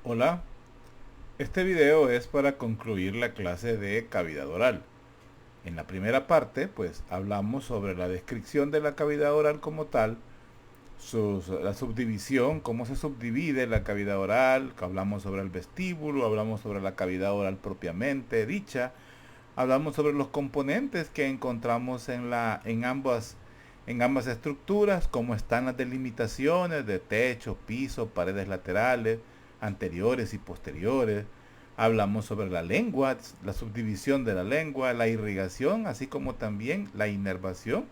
Hola, este video es para concluir la clase de cavidad oral. En la primera parte, pues hablamos sobre la descripción de la cavidad oral como tal, la subdivisión, cómo se subdivide la cavidad oral, hablamos sobre el vestíbulo, hablamos sobre la cavidad oral propiamente dicha, hablamos sobre los componentes que encontramos en ambas estructuras, cómo están las delimitaciones de techo, piso, paredes laterales, anteriores y posteriores. Hablamos sobre la lengua, la subdivisión de la lengua, la irrigación, así como también la inervación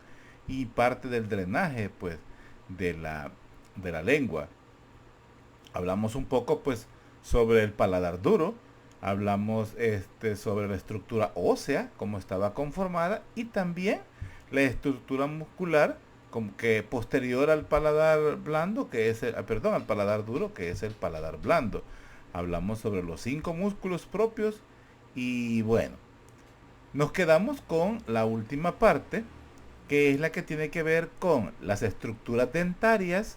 y parte del drenaje, pues, de la lengua. Hablamos un poco, pues, sobre el paladar duro. Hablamos sobre la estructura ósea, cómo estaba conformada, y también la estructura muscular, como que posterior al paladar blando, que es perdón, al paladar duro, que es el paladar blando. Hablamos sobre los 5 músculos propios y bueno, nos quedamos con la última parte, que es la que tiene que ver con las estructuras dentarias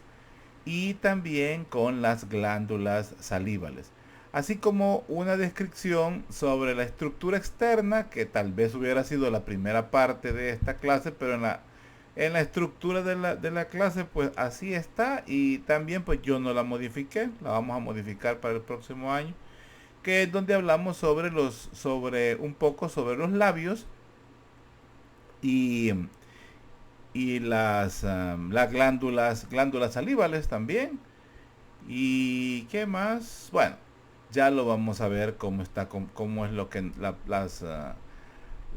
y también con las glándulas salivales, así como una descripción sobre la estructura externa, que tal vez hubiera sido la primera parte de esta clase, pero en la estructura de la clase pues así está, y también pues yo no la modifiqué, la vamos a modificar para el próximo año, que es donde hablamos sobre un poco sobre los labios y las glándulas salivales también. ¿Y qué más? Bueno, ya lo vamos a ver cómo es lo que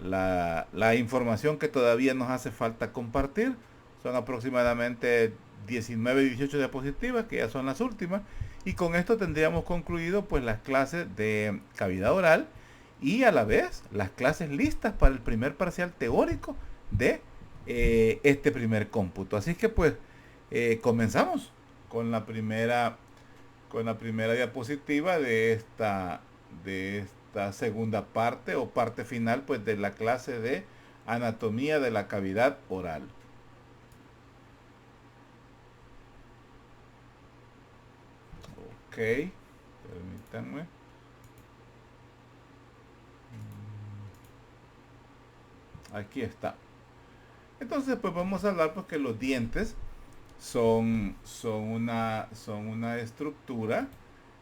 la información que todavía nos hace falta compartir. Son aproximadamente 19 y 18 diapositivas, que ya son las últimas. Y con esto tendríamos concluido pues las clases de cavidad oral y a la vez las clases listas para el primer parcial teórico de este primer cómputo. Así que pues comenzamos con la primera diapositiva de esta segunda parte o parte final pues de la clase de anatomía de la cavidad oral. Ok, permítanme. Aquí está. Entonces pues vamos a hablar porque los dientes son una estructura,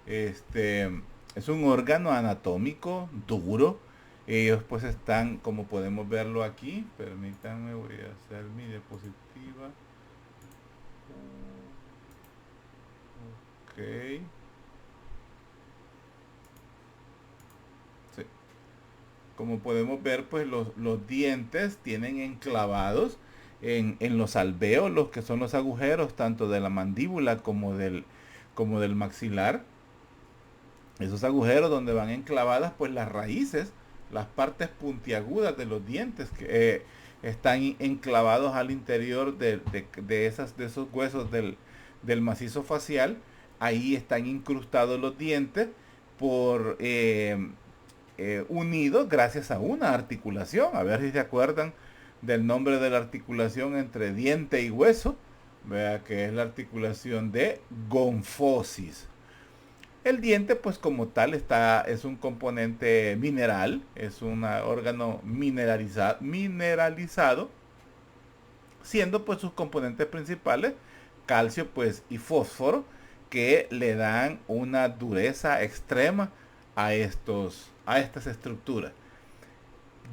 este, es un órgano anatómico duro. Ellos pues están, como podemos verlo aquí, permítanme, voy a hacer mi diapositiva. Ok, sí. Como podemos ver, pues los dientes tienen enclavados en los alvéolos, que son los agujeros tanto de la mandíbula como del maxilar. Esos agujeros donde van enclavadas pues las raíces, las partes puntiagudas de los dientes que están enclavados al interior de esos huesos del macizo facial. Ahí están incrustados los dientes por unidos gracias a una articulación. A ver si se acuerdan del nombre de la articulación entre diente y hueso. Vea que es la articulación de gonfosis. El diente, pues como tal, es un componente mineral, es un órgano mineralizado, siendo pues sus componentes principales calcio pues y fósforo, que le dan una dureza extrema a estas estructuras.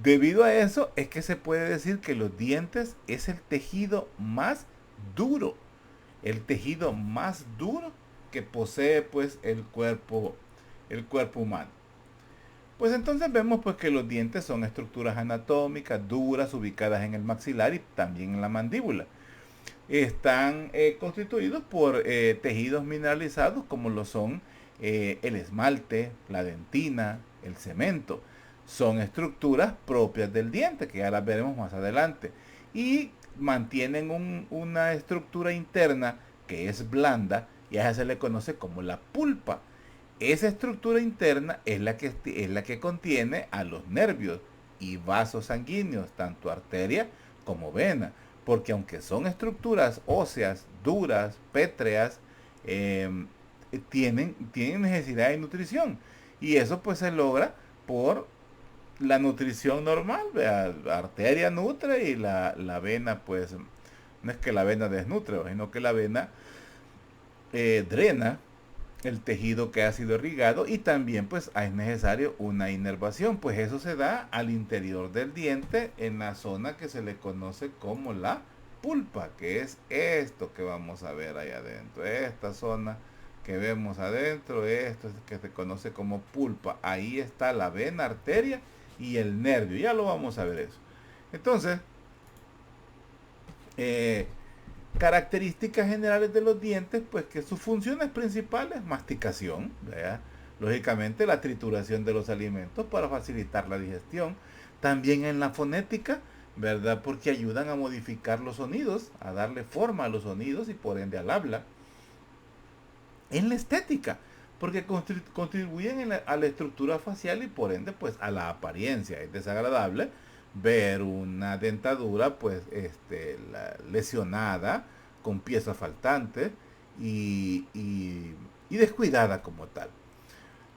Debido a eso es que se puede decir que los dientes es el tejido más duro que posee pues el cuerpo humano. Pues entonces vemos pues que los dientes son estructuras anatómicas duras ubicadas en el maxilar y también en la mandíbula. Están constituidos por tejidos mineralizados como lo son el esmalte, la dentina, el cemento. Son estructuras propias del diente, que ya las veremos más adelante. Y mantienen una estructura interna que es blanda, y a esa se le conoce como la pulpa. Esa estructura interna es la que contiene a los nervios y vasos sanguíneos, tanto arteria como vena, porque aunque son estructuras óseas duras, pétreas, eh, tienen necesidad de nutrición. Y eso pues se logra por la nutrición normal. ¿Vea? La arteria nutre y la vena pues no es que la vena desnutre, sino que la vena drena el tejido que ha sido irrigado, y también pues es necesario una inervación, pues eso se da al interior del diente en la zona que se le conoce como la pulpa, que es esto que vamos a ver ahí adentro, esta zona que vemos adentro, esto es que se conoce como pulpa. Ahí está la vena, arteria y el nervio, ya lo vamos a ver eso. Entonces, características generales de los dientes, pues que sus funciones principales, masticación, ¿verdad? Lógicamente la trituración de los alimentos para facilitar la digestión, también en la fonética, ¿verdad? Porque ayudan a modificar los sonidos, a darle forma a los sonidos y por ende al habla. En la estética, porque contribuyen a la estructura facial y por ende pues a la apariencia. Es desagradable ver una dentadura pues lesionada, con piezas faltantes y descuidada como tal.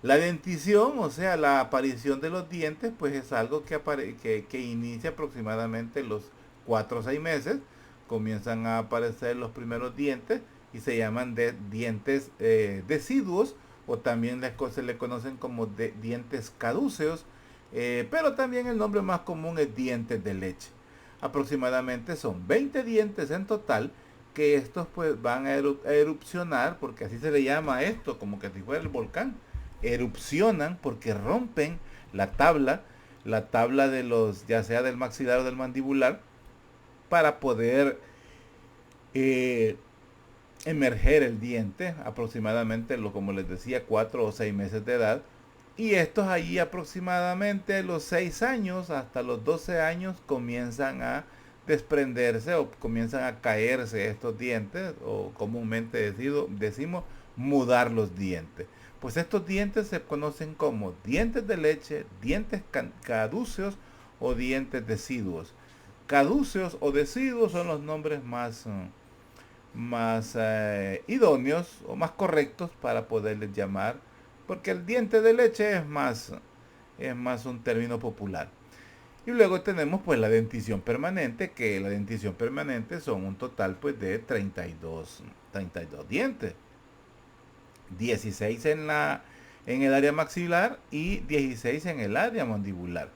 La dentición, o sea, la aparición de los dientes, pues es algo que inicia aproximadamente los 4 o 6 meses. Comienzan a aparecer los primeros dientes y se llaman dientes deciduos, o también se le conocen como dientes caduceos, pero también el nombre más común es dientes de leche. Aproximadamente son 20 dientes en total, que estos pues van a erupcionar, porque así se le llama esto, como que si fuera el volcán. Erupcionan porque rompen la tabla de los, ya sea del maxilar o del mandibular, para poder emerger el diente, aproximadamente, como les decía, 4 o 6 meses de edad. Y estos allí aproximadamente los 6 años hasta los 12 años comienzan a desprenderse o comienzan a caerse estos dientes, o comúnmente decimos mudar los dientes. Pues estos dientes se conocen como dientes de leche, dientes caduceos o dientes deciduos. Caduceos o deciduos son los nombres más idóneos o más correctos para poderles llamar, porque el diente de leche es más un término popular. Y luego tenemos pues la dentición permanente, que la dentición permanente son un total pues de 32 dientes. 16 en el área maxilar y 16 en el área mandibular.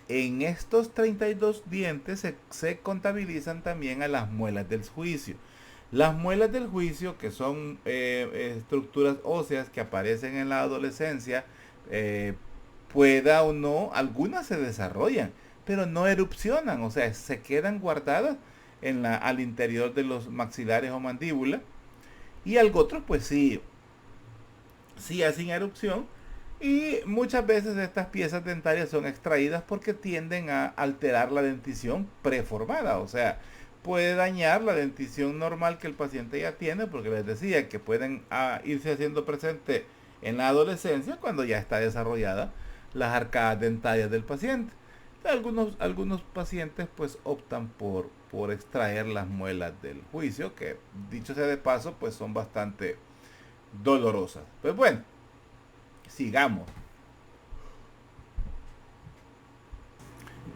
En estos 32 dientes se contabilizan también a las muelas del juicio. Las muelas del juicio, que son estructuras óseas que aparecen en la adolescencia, pueda o no, algunas se desarrollan, pero no erupcionan, o sea, se quedan guardadas al interior de los maxilares o mandíbula, y algo otro pues sí hacen erupción, y muchas veces estas piezas dentarias son extraídas porque tienden a alterar la dentición preformada, o sea, puede dañar la dentición normal que el paciente ya tiene, porque les decía que pueden irse haciendo presente en la adolescencia cuando ya está desarrollada las arcadas dentarias del paciente. Algunos pacientes pues optan por extraer las muelas del juicio, que dicho sea de paso pues son bastante dolorosas. Pues bueno, sigamos.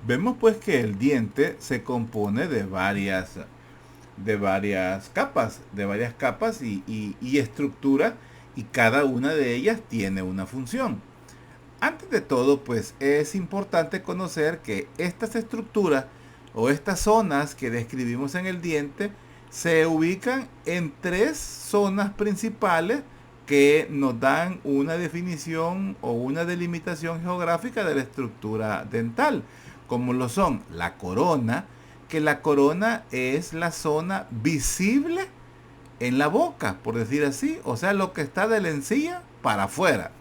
Vemos pues que el diente se compone de varias capas, y estructuras, y cada una de ellas tiene una función. Antes de todo, pues es importante conocer que estas estructuras o estas zonas que describimos en el diente se ubican en 3 zonas principales que nos dan una definición o una delimitación geográfica de la estructura dental, como lo son la corona, que la corona es la zona visible en la boca, por decir así, o sea, lo que está de la encía para afuera,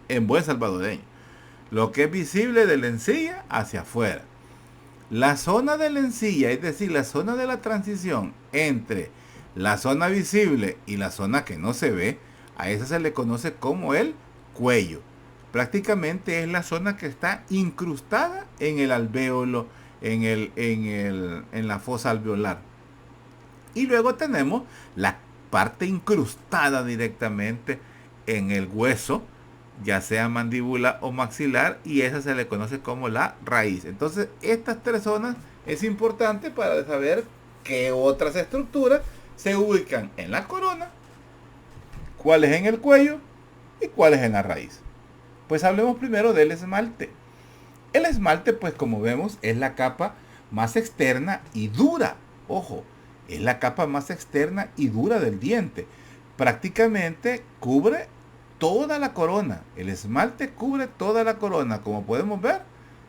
en buen salvadoreño, lo que es visible de la encía hacia afuera. La zona de la encía, es decir, la zona de la transición entre la zona visible y la zona que no se ve, a esa se le conoce como el cuello. Prácticamente es la zona que está incrustada en el alvéolo, en la fosa alveolar. Y luego tenemos la parte incrustada directamente en el hueso, ya sea mandíbula o maxilar, y esa se le conoce como la raíz. Entonces, estas tres zonas es importante para saber qué otras estructuras se ubican en la corona, cuáles en el cuello y cuáles en la raíz. Pues hablemos primero del esmalte. El esmalte, pues como vemos, es la capa más externa y dura. Ojo, es la capa más externa y dura del diente. Prácticamente cubre toda la corona. El esmalte cubre toda la corona. Como podemos ver,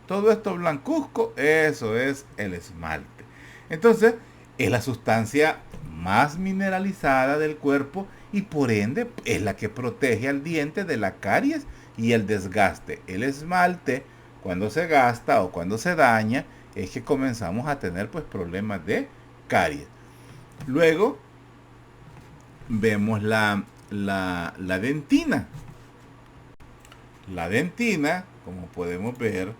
todo esto blancuzco, eso es el esmalte. Entonces, es la sustancia más mineralizada del cuerpo y por ende es la que protege al diente de la caries y el desgaste. El esmalte, cuando se gasta o cuando se daña, es que comenzamos a tener pues problemas de caries. Luego vemos la dentina. La dentina, como podemos ver,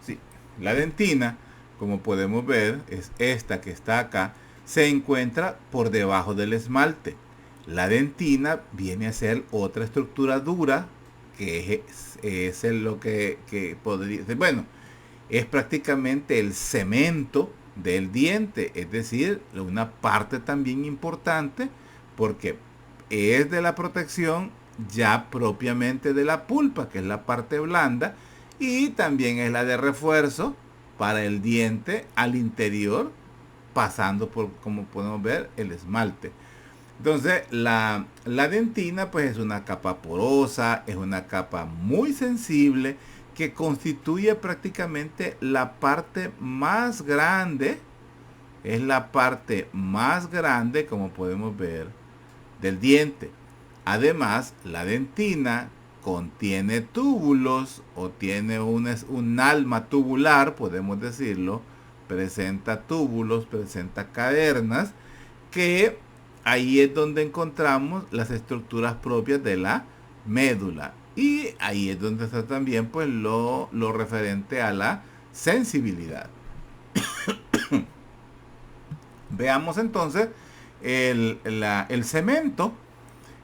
sí, la dentina, como podemos ver, es esta que está acá, se encuentra por debajo del esmalte. La dentina viene a ser otra estructura dura, que es lo que podría ser, bueno, es prácticamente el cemento del diente, es decir, una parte también importante porque es de la protección ya propiamente de la pulpa, que es la parte blanda, y también es la de refuerzo para el diente al interior, pasando por, como podemos ver, el esmalte. Entonces, la dentina pues es una capa porosa, es una capa muy sensible que constituye prácticamente la parte más grande, es la parte más grande, como podemos ver, del diente. Además, la dentina contiene túbulos o tiene un alma tubular, podemos decirlo, presenta túbulos, presenta cavernas, que ahí es donde encontramos las estructuras propias de la médula. Y ahí es donde está también pues lo referente a la sensibilidad. Veamos entonces el cemento.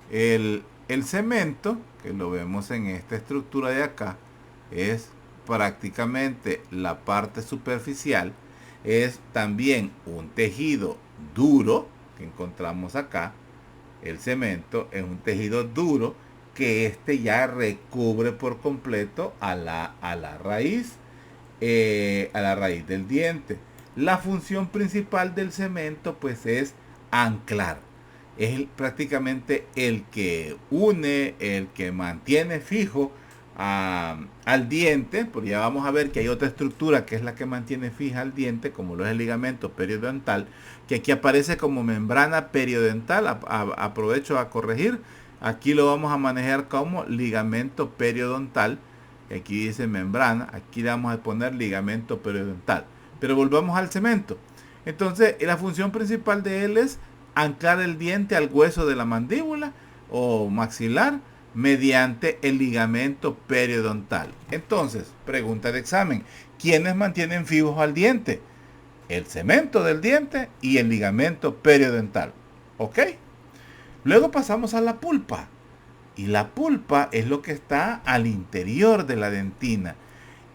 El cemento, que lo vemos en esta estructura de acá, es prácticamente la parte superficial. Es también un tejido duro que encontramos acá. El cemento es un tejido duro que este ya recubre por completo a la raíz del diente. La función principal del cemento pues es anclar. Es prácticamente el que une, el que mantiene fijo al diente, porque ya vamos a ver que hay otra estructura que es la que mantiene fija al diente, como lo es el ligamento periodontal, que aquí aparece como membrana periodontal. Aprovecho a corregir, aquí lo vamos a manejar como ligamento periodontal. Aquí dice membrana, aquí le vamos a poner ligamento periodontal. Pero volvamos al cemento. Entonces, la función principal de él es anclar el diente al hueso de la mandíbula o maxilar mediante el ligamento periodontal. Entonces, pregunta de examen: ¿quiénes mantienen fijos al diente? El cemento del diente y el ligamento periodontal. ¿Ok? Luego pasamos a la pulpa. Y la pulpa es lo que está al interior de la dentina.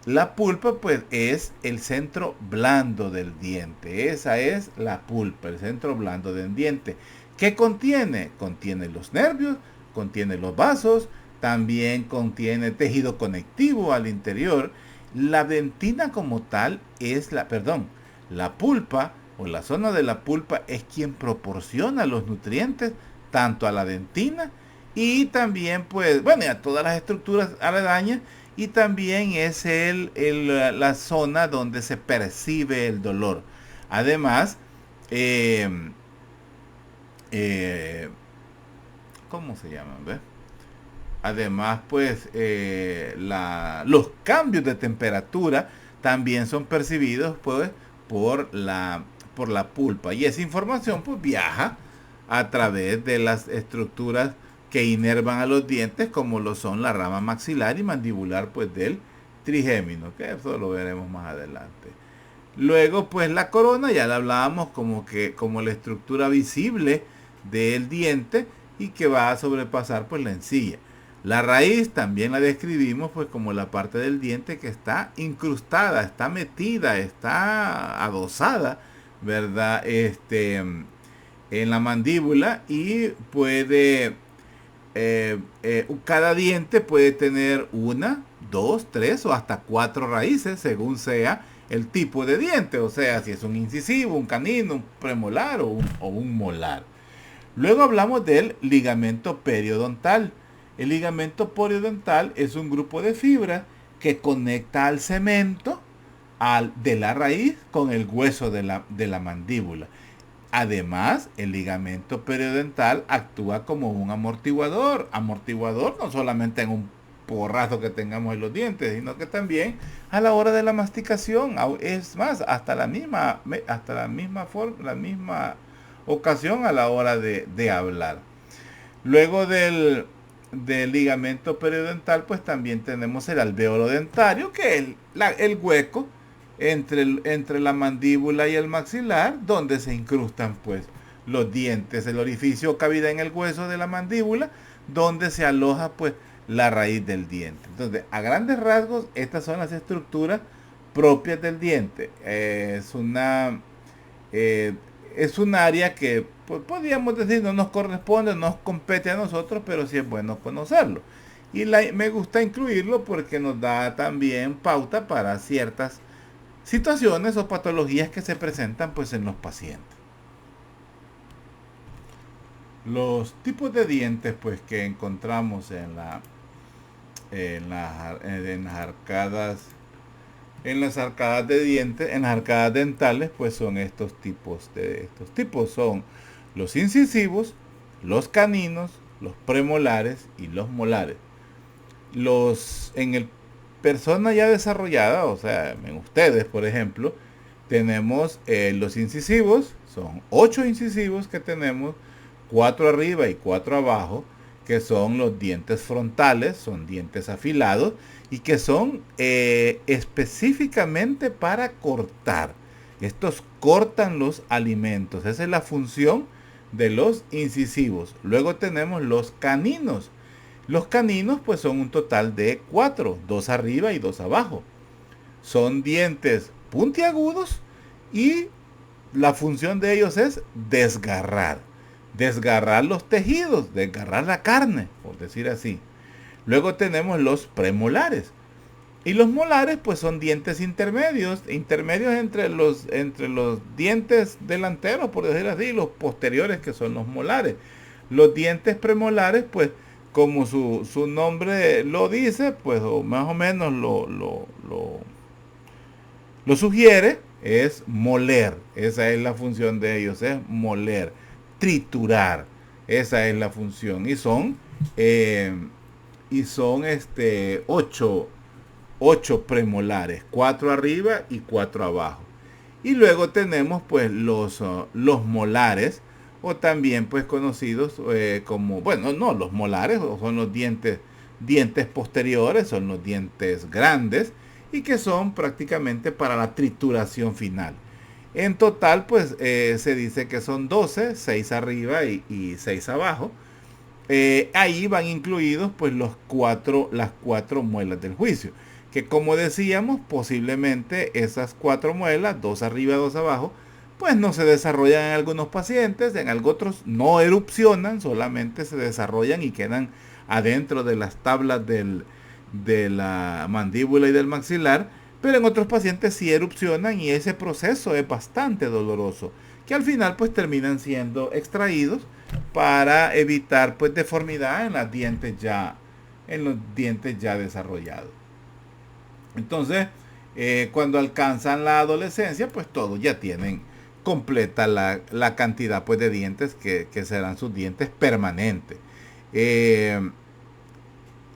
La pulpa pues es el centro blando del diente. Esa es la pulpa, el centro blando del diente. ¿Qué contiene? Contiene los nervios, contiene los vasos, también contiene tejido conectivo al interior. La dentina como tal es la pulpa o la zona de la pulpa es quien proporciona los nutrientes tanto a la dentina y también pues, bueno, a todas las estructuras aledañas. Y también es la zona donde se percibe el dolor. Además, ¿cómo se llaman? ¿Ves? Además, pues, los cambios de temperatura también son percibidos pues, por la pulpa. Y esa información pues viaja a través de las estructuras que inervan a los dientes, como lo son la rama maxilar y mandibular pues del trigémino, que eso lo veremos más adelante. Luego pues la corona ya la hablábamos como la estructura visible del diente, y que va a sobrepasar pues la encía. La raíz también la describimos pues como la parte del diente que está incrustada, está metida, está adosada, ¿verdad? En la mandíbula y puede, cada diente puede tener una, dos, tres o hasta cuatro raíces según sea el tipo de diente, o sea, si es un incisivo, un canino, un premolar o un molar. Luego hablamos del ligamento periodontal. El ligamento periodontal es un grupo de fibras que conecta al cemento de la raíz con el hueso de la mandíbula. Además, el ligamento periodontal actúa como un amortiguador. Amortiguador no solamente en un porrazo que tengamos en los dientes, sino que también a la hora de la masticación. Es más, hasta la misma ocasión a la hora de hablar. Luego del ligamento periodontal, pues también tenemos el alvéolo dentario, que es el hueco entre la mandíbula y el maxilar, donde se incrustan pues los dientes, el orificio o cavidad en el hueso de la mandíbula, donde se aloja pues la raíz del diente. Entonces, a grandes rasgos, estas son las estructuras propias del diente. Es un área que pues, podríamos decir no nos corresponde, no nos compete a nosotros, pero sí es bueno conocerlo. Y me gusta incluirlo porque nos da también pauta para ciertas situaciones o patologías que se presentan pues en los pacientes. Los tipos de dientes pues que encontramos en las arcadas de dientes, en las arcadas dentales, pues son estos tipos. Son los incisivos, los caninos, los premolares y los molares. En el persona ya desarrollada, o sea, en ustedes, por ejemplo, tenemos los incisivos, son 8 incisivos que tenemos, 4 arriba y 4 abajo, que son los dientes frontales, son dientes afilados y que son específicamente para cortar. Estos cortan los alimentos, esa es la función de los incisivos. Luego tenemos los caninos. Los caninos pues son un total de 4, 2 arriba y 2 abajo. Son dientes puntiagudos y la función de ellos es desgarrar los tejidos, desgarrar la carne, por decir así. Luego tenemos los premolares. Y los molares pues son dientes intermedios entre los dientes delanteros, por decir así, los posteriores que son los molares. Los dientes premolares pues como su nombre lo dice, pues o más o menos lo sugiere, es moler. Esa es la función de ellos, es moler, triturar. Esa es la función. Y son 8 premolares, 4 arriba y 4 abajo. Y luego tenemos pues los molares, o también pues conocidos como, bueno, no, los molares son los dientes posteriores, son los dientes grandes y que son prácticamente para la trituración final. En total pues se dice que son 12, 6 arriba y 6 abajo. Ahí van incluidos pues las 4 muelas del juicio, que como decíamos, posiblemente esas 4 muelas, 2 arriba, 2 abajo, pues no se desarrollan en algunos pacientes, en otros no erupcionan, solamente se desarrollan y quedan adentro de las tablas de la mandíbula y del maxilar, pero en otros pacientes sí erupcionan y ese proceso es bastante doloroso, que al final pues terminan siendo extraídos para evitar pues deformidad en los dientes ya desarrollados. Entonces, cuando alcanzan la adolescencia, pues todos ya tienen completa la cantidad pues de dientes que serán sus dientes permanentes.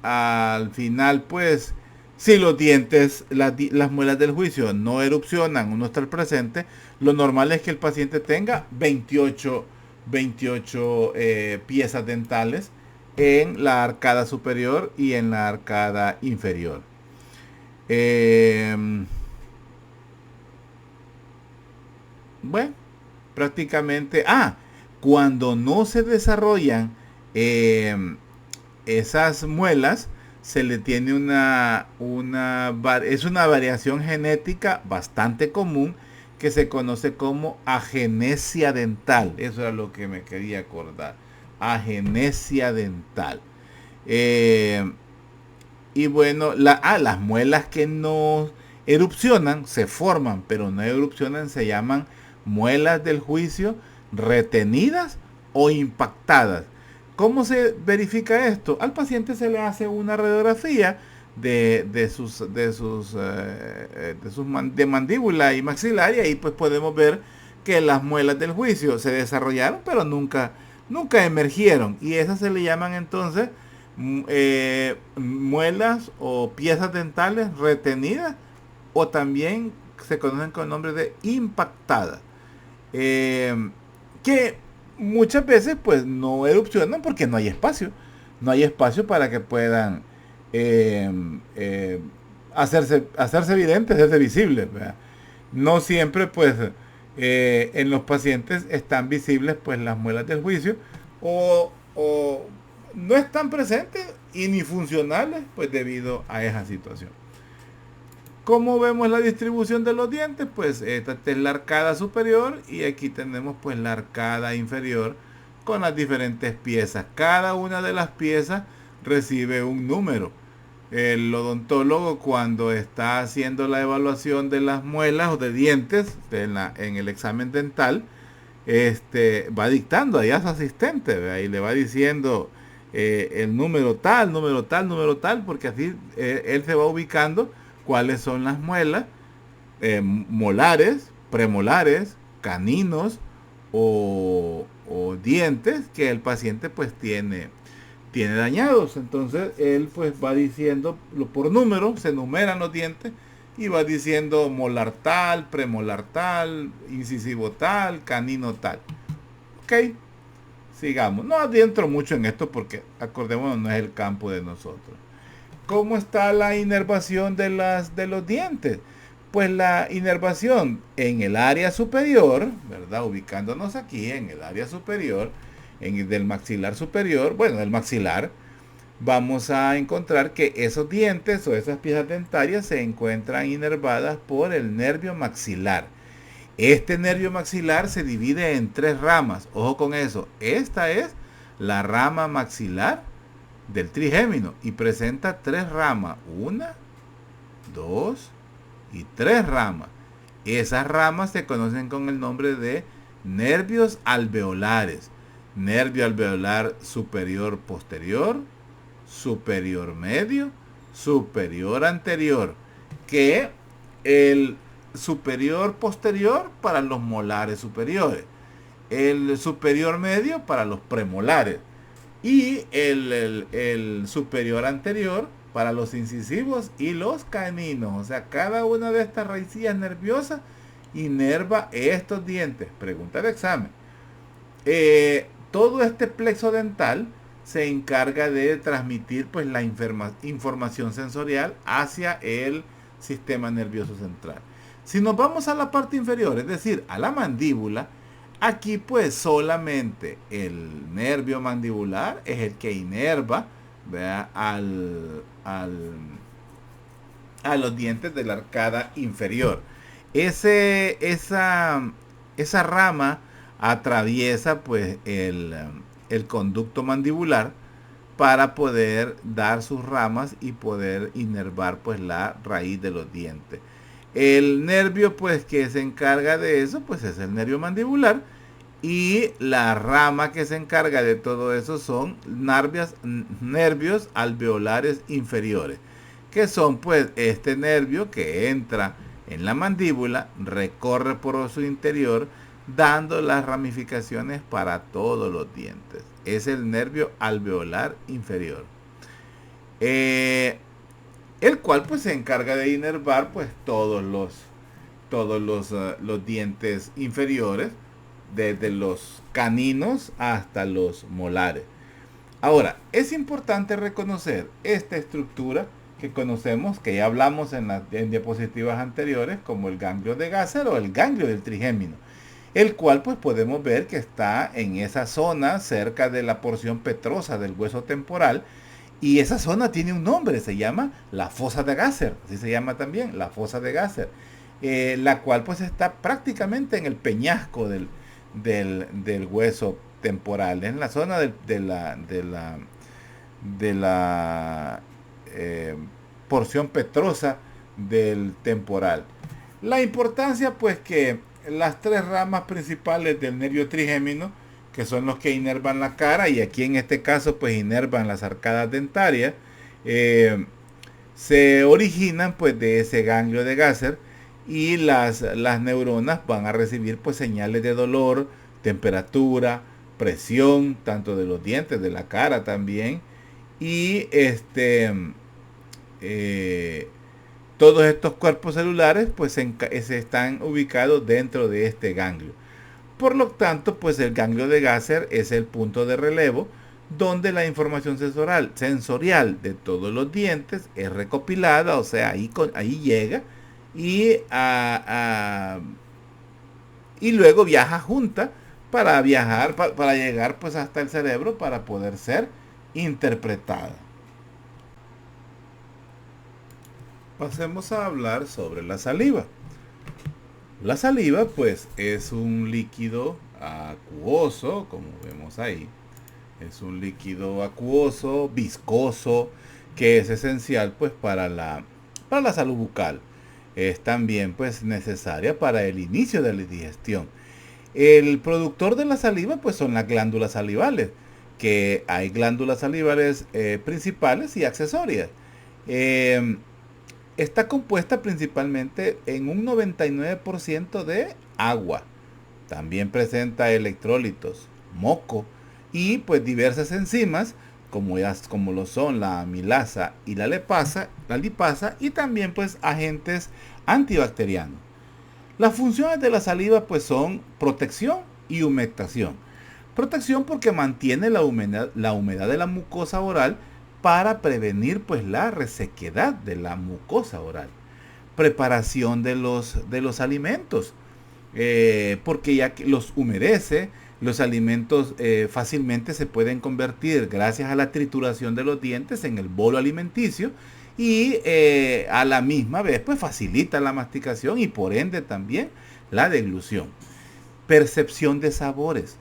Al final pues si los dientes, las muelas del juicio no erupcionan o no están presentes, lo normal es que el paciente tenga 28 piezas dentales en la arcada superior y en la arcada inferior. Bueno, prácticamente, cuando no se desarrollan Eh, Esas muelas se le tiene es una variación genética bastante común que se conoce como agenesia dental. Eso era lo que me quería acordar. Agenesia dental. Eh, y bueno, las muelas que no erupcionan, se forman, pero no erupcionan, se llaman muelas del juicio retenidas o impactadas. ¿Cómo se verifica esto? Al paciente se le hace una radiografía de mandíbula y maxilar, y ahí pues podemos ver que las muelas del juicio se desarrollaron, pero nunca emergieron. Y esas se le llaman entonces muelas o piezas dentales retenidas, o también se conocen con el nombre de impactadas, que muchas veces pues no erupcionan porque no hay espacio para que puedan eh, eh, hacerse evidentes, hacerse visibles, ¿verdad? No siempre pues en los pacientes están visibles pues las muelas del juicio, o no están presentes y ni funcionales pues debido a esa situación. ¿Cómo vemos la distribución de los dientes? Pues esta es la arcada superior y aquí tenemos pues la arcada inferior con las diferentes piezas. Cada una de las piezas recibe un número. El odontólogo, cuando está haciendo la evaluación de las muelas o de dientes en el examen dental, va dictando ahí a su asistente, ¿verdad? Y le va diciendo el número tal, número tal, número tal, porque así él se va ubicando cuáles son las muelas molares, premolares, caninos o dientes que el paciente pues tiene dañados. Entonces él pues va diciendo por número, se numeran los dientes y va diciendo molar tal, premolar tal, incisivo tal, canino tal. Ok, sigamos. No adentro mucho en esto porque acordémonos, no es el campo de nosotros. ¿Cómo está la inervación de los dientes? Pues la inervación en el área superior, ¿verdad? Ubicándonos aquí en el área superior, del maxilar superior, bueno, del maxilar, vamos a encontrar que esos dientes o esas piezas dentarias se encuentran inervadas por el nervio maxilar. Este nervio maxilar se divide en tres ramas. Ojo con eso. Esta es la rama maxilar del trigémino y presenta tres ramas. Una, dos y tres ramas. Esas ramas se conocen con el nombre de nervios alveolares. Nervio alveolar superior posterior, superior medio, superior anterior, que el superior posterior para los molares superiores, el superior medio para los premolares y el superior anterior para los incisivos y los caninos. O sea, cada una de estas raicillas nerviosas inerva estos dientes. Pregunta de examen. Todo este plexo dental se encarga de transmitir pues la información sensorial hacia el sistema nervioso central. Si nos vamos a la parte inferior, es decir, a la mandíbula, aquí pues solamente el nervio mandibular es el que inerva, ¿verdad?, a los dientes de la arcada inferior. Esa rama atraviesa pues el conducto mandibular para poder dar sus ramas y poder inervar pues la raíz de los dientes. El nervio pues que se encarga de eso pues es el nervio mandibular, y la rama que se encarga de todo eso son nervios alveolares inferiores, que son pues este nervio que entra en la mandíbula, recorre por su interior, dando las ramificaciones para todos los dientes. Es el nervio alveolar inferior, el cual pues se encarga de inervar pues todos los dientes inferiores, desde los caninos hasta los molares. Ahora, es importante reconocer esta estructura que conocemos, que ya hablamos en diapositivas anteriores, como el ganglio de Gasser o el ganglio del trigémino. el cual pues podemos ver que está en esa zona cerca de la porción petrosa del hueso temporal, y esa zona tiene un nombre, se llama la fosa de Gasser, así se llama también, la fosa de Gasser, la cual pues está prácticamente en el peñasco del hueso temporal, en la zona de la porción petrosa del temporal. La importancia pues que las tres ramas principales del nervio trigémino, que son los que inervan la cara, y aquí en este caso pues inervan las arcadas dentarias, se originan pues de ese ganglio de Gasser, y las neuronas van a recibir pues señales de dolor, temperatura, presión, tanto de los dientes, de la cara también, y todos estos cuerpos celulares pues se están ubicados dentro de este ganglio. Por lo tanto, pues el ganglio de Gasser es el punto de relevo donde la información sensorial de todos los dientes es recopilada, o sea, ahí llega y, y luego viaja junta para llegar pues hasta el cerebro para poder ser interpretada. Pasemos a hablar sobre la saliva. La saliva pues es un líquido acuoso, como vemos ahí. Es un líquido acuoso, viscoso, que es esencial pues para la salud bucal. Es también pues necesaria para el inicio de la digestión. El productor de la saliva pues son las glándulas salivales, que hay glándulas salivales principales y accesorias. Está compuesta principalmente en un 99% de agua. También presenta electrolitos, moco y pues diversas enzimas como lo son la amilasa y la lipasa, y también pues agentes antibacterianos. Las funciones de la saliva pues son protección y humectación. Protección porque mantiene la humedad de la mucosa oral para prevenir pues la resequedad de la mucosa oral. Preparación de los alimentos, porque ya que los humedece, los alimentos fácilmente se pueden convertir gracias a la trituración de los dientes en el bolo alimenticio, y a la misma vez pues facilita la masticación y por ende también la deglución. Percepción de sabores.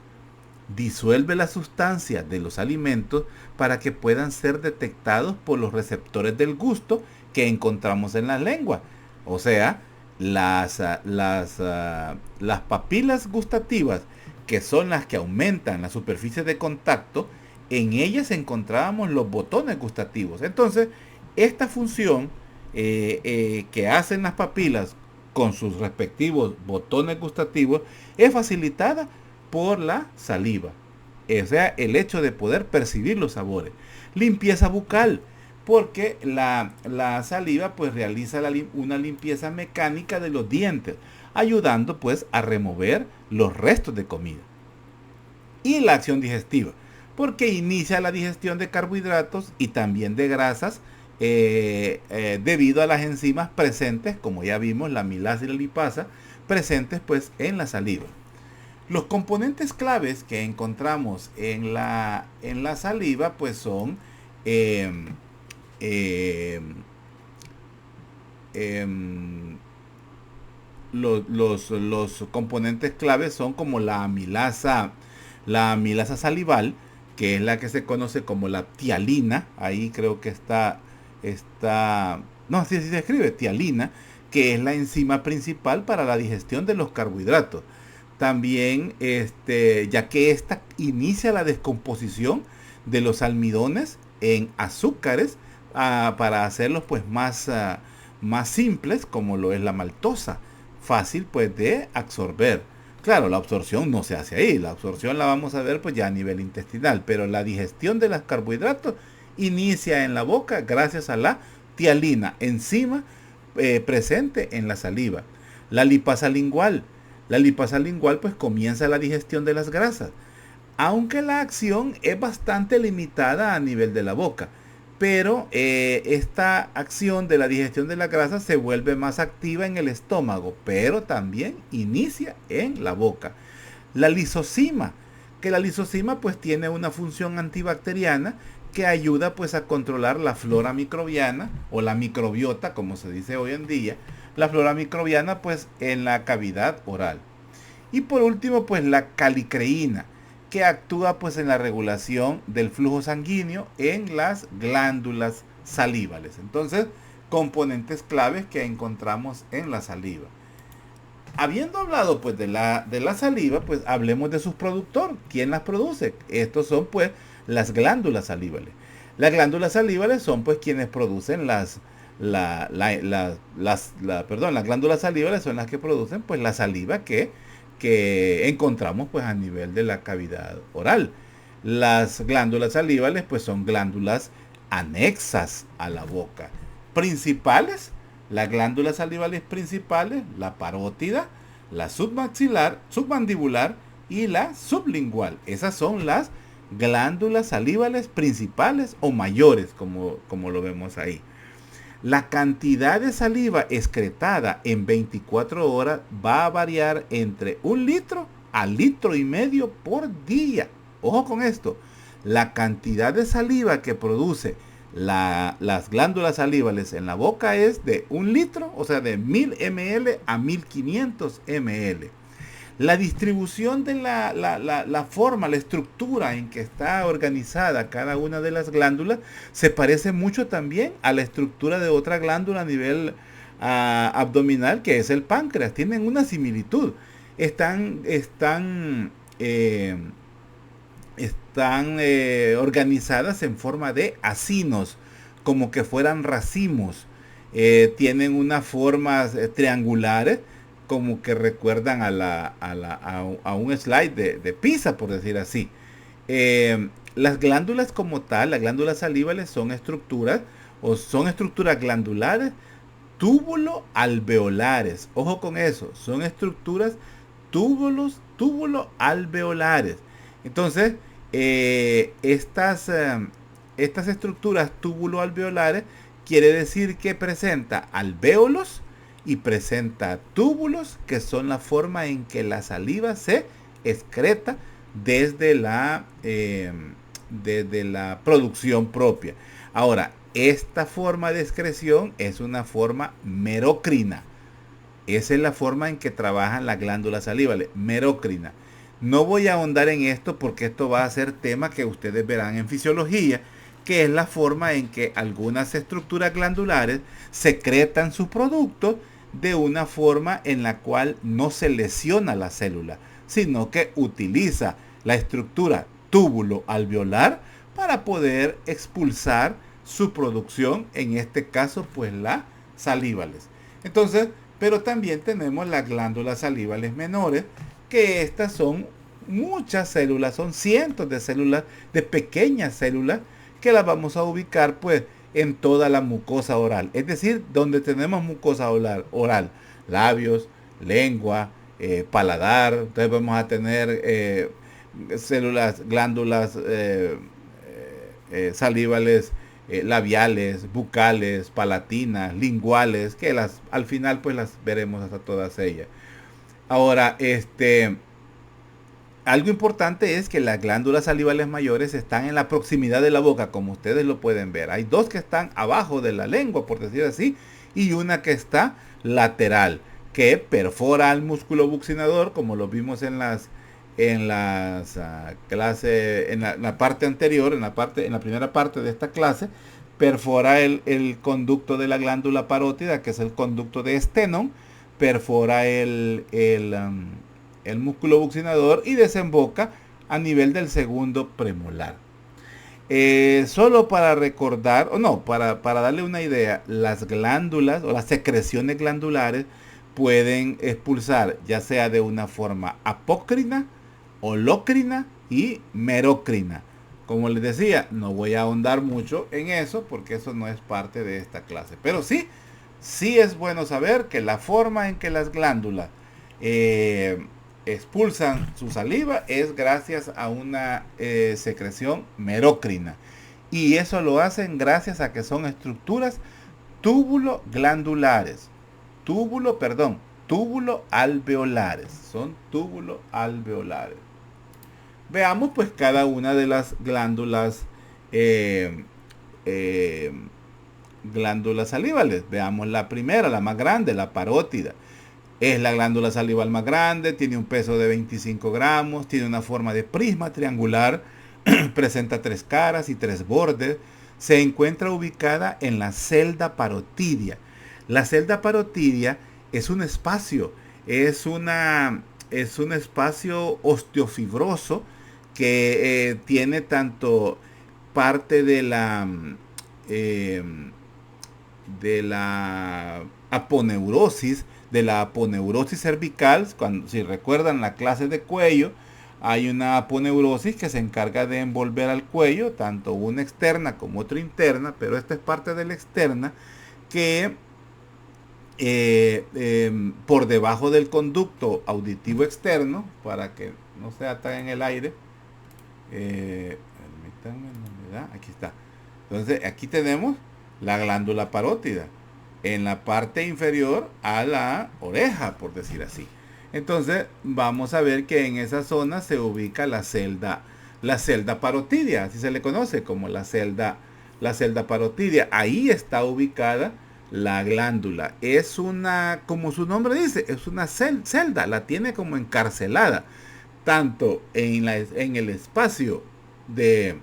Disuelve las sustancias de los alimentos para que puedan ser detectados por los receptores del gusto que encontramos en la lengua. O sea, las papilas gustativas, que son las que aumentan la superficie de contacto, en ellas encontrábamos los botones gustativos. Entonces, esta función que hacen las papilas con sus respectivos botones gustativos es facilitada por la saliva, o sea, el hecho de poder percibir los sabores. Limpieza bucal, porque la saliva pues realiza una limpieza mecánica de los dientes, ayudando pues a remover los restos de comida. Y la acción digestiva, porque inicia la digestión de carbohidratos y también de grasas, debido a las enzimas presentes, como ya vimos, la amilasa y la lipasa, presentes pues en la saliva. Los componentes claves que encontramos en la saliva pues son los componentes claves son como la amilasa salival, que es la que se conoce como la tialina. Ahí creo que no, así se escribe, tialina, que es la enzima principal para la digestión de los carbohidratos. También, ya que esta inicia la descomposición de los almidones en azúcares, para hacerlos pues más simples, como lo es la maltosa, fácil pues de absorber. Claro, la absorción no se hace ahí, la absorción la vamos a ver pues ya a nivel intestinal, pero la digestión de los carbohidratos inicia en la boca gracias a la tialina, enzima presente en la saliva. La lipasa lingual. La lipasa lingual pues comienza la digestión de las grasas, aunque la acción es bastante limitada a nivel de la boca, pero esta acción de la digestión de la grasa se vuelve más activa en el estómago, pero también inicia en la boca. La lisocima, que la lisocima pues tiene una función antibacteriana que ayuda pues a controlar la flora microbiana o la microbiota, como se dice hoy en día, la flora microbiana pues en la cavidad oral. Y por último pues la calicreína, que actúa pues en la regulación del flujo sanguíneo en las glándulas salivales. Entonces, componentes claves que encontramos en la saliva. Habiendo hablado pues de la saliva, pues hablemos de su productor. ¿Quién las produce? Estos son pues las glándulas salivales. Las glándulas salivales son pues quienes producen las glándulas salivales son las que producen pues la saliva que encontramos pues a nivel de la cavidad oral. Las glándulas salivales pues son glándulas anexas a la boca. Principales, las glándulas salivales principales, la parótida, la submaxilar, submandibular y la sublingual. Esas son las glándulas salivales principales o mayores, como lo vemos ahí. La cantidad de saliva excretada en 24 horas va a variar entre 1 litro a 1,5 litros por día. Ojo con esto. La cantidad de saliva que produce las glándulas salivales en la boca es de 1 litro, o sea, de 1000 ml a 1500 ml. La distribución de la forma, la estructura en que está organizada cada una de las glándulas se parece mucho también a la estructura de otra glándula a nivel abdominal, que es el páncreas. Tienen una similitud. Están organizadas en forma de acinos, como que fueran racimos. Tienen unas formas triangulares, como que recuerdan a un slide de pizza, por decir así. Las glándulas como tal, las glándulas salivales son estructuras glandulares túbulo alveolares. Ojo con eso, son estructuras túbulo alveolares. Entonces, estas estructuras túbulo alveolares quiere decir que presenta alvéolos y presenta túbulos, que son la forma en que la saliva se excreta desde la producción propia. Ahora, esta forma de excreción es una forma merocrina. Esa es la forma en que trabajan las glándulas salivales, merocrina. No voy a ahondar en esto porque esto va a ser tema que ustedes verán en fisiología, que es la forma en que algunas estructuras glandulares secretan sus productos de una forma en la cual no se lesiona la célula, sino que utiliza la estructura túbulo alveolar para poder expulsar su producción, en este caso pues las salivales. Entonces, pero también tenemos las glándulas salivales menores, que estas son muchas células, son cientos de células, de pequeñas células, que las vamos a ubicar pues en toda la mucosa oral, es decir, donde tenemos mucosa oral, labios, lengua, paladar. Entonces vamos a tener células, glándulas salivales, labiales, bucales, palatinas, linguales, que al final pues las veremos hasta todas ellas. Ahora, algo importante es que las glándulas salivales mayores están en la proximidad de la boca, como ustedes lo pueden ver. Hay dos que están abajo de la lengua, por decir así, y una que está lateral, que perfora al músculo buccinador, como lo vimos en las clases, en la parte anterior, en la primera parte de esta clase. Perfora el conducto de la glándula parótida, que es el conducto de Stenón, perfora el músculo buccinador y desemboca a nivel del segundo premolar. Solo para recordar, para darle una idea, las glándulas o las secreciones glandulares pueden expulsar ya sea de una forma apócrina, holocrina y merocrina. Como les decía, no voy a ahondar mucho en eso porque eso no es parte de esta clase. Pero sí es bueno saber que la forma en que las glándulas expulsan su saliva es gracias a una secreción merocrina. Y eso lo hacen gracias a que son estructuras túbulo-glandulares. Túbulo-alveolares. Son túbulo-alveolares. Veamos pues cada una de las glándulas glándulas salivales. Veamos la primera, la más grande, la parótida. Es la glándula salival más grande, tiene un peso de 25 gramos, tiene una forma de prisma triangular, presenta 3 caras y 3 bordes. Se encuentra ubicada en la celda parotidia. La celda parotidia es un espacio, es un espacio osteofibroso que tiene tanto parte de la aponeurosis, cervical. Si recuerdan la clase de cuello, hay una aponeurosis que se encarga de envolver al cuello, tanto una externa como otra interna, pero esta es parte de la externa, que por debajo del conducto auditivo externo, para que no se ata en el aire, aquí está. Entonces aquí tenemos la glándula parótida en la parte inferior a la oreja, por decir así. Entonces vamos a ver que en esa zona se ubica la celda parotidia, así se le conoce como la celda parotidia. Ahí está ubicada la glándula. Es una, como su nombre dice, es una celda, la tiene como encarcelada, tanto en el espacio de